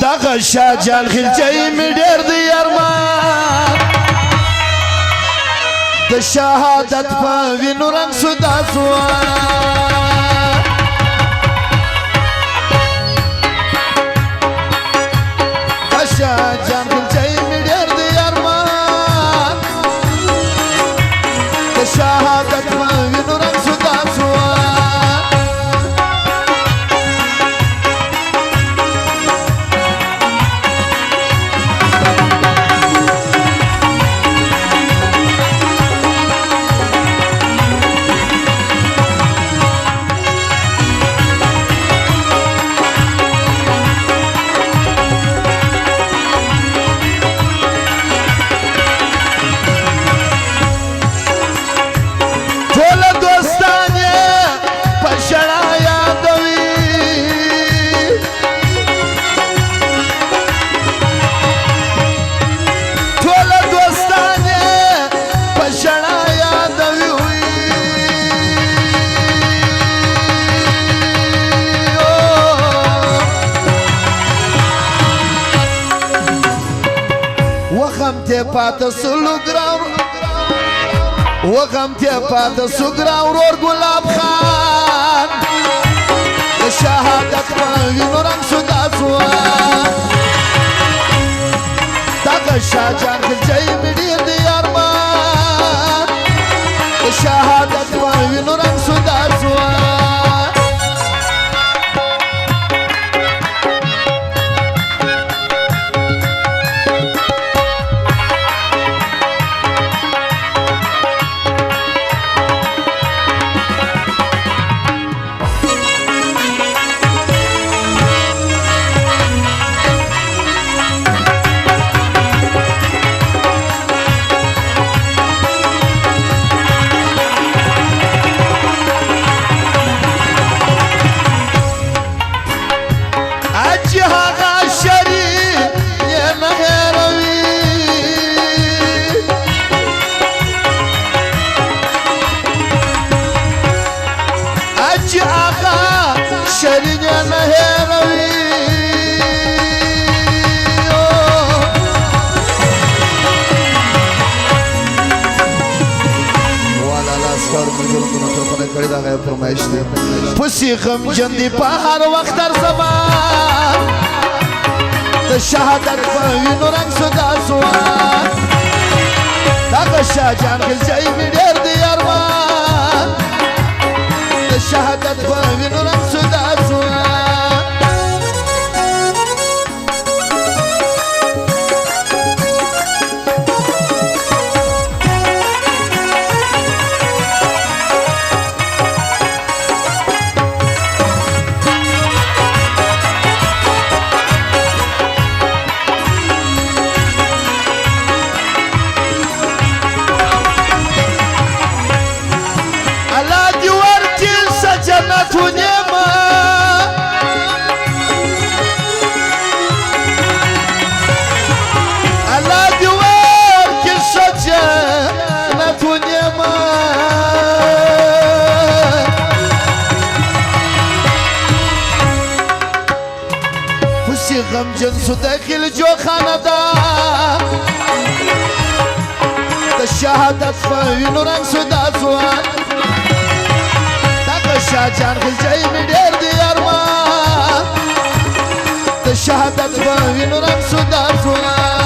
دغه شاه جان خلجی می ډېر دی ارمان د شهادت په وینو رنګ سو دا ځوان د شاه جان خلجی می ډېر دی ارمان د شهادت په وینو رنګ سو دا ځوان پاته سلو ګراو وغم ته پاته سو ګراو ور ګلاب خان د شهادت په وینو رنګ سو دا ځوان دغه شاه جان خلجی می ډېر دی ارمان د شهادت په وینو رنګ سو دا ځوان پسی غم جندی په هر وخت در زمان د شهادت په وینو رنګ سو دا ځوان دغه شاه جان خلجی می ډېر دی ارمان د شهادت په وینو رنګ سو دا ځوان غم جنسو داخل جو خاندا د شهادت په وینو رنګ سو دا ځوان دغه شاه جان خلجی می ډېر دی ارمان د شهادت په وینو رنګ سو دا ځوان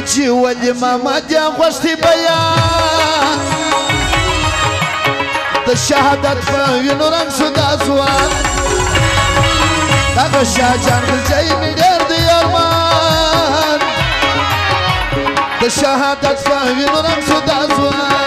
چې ولې ماما دې غوښتي بیان د شهادت په وینو رنګ شو دا ځوان دغه شاه جان ګلچی مې ډېر دی ارمان د شهادت په وینو رنګ شو دا ځوان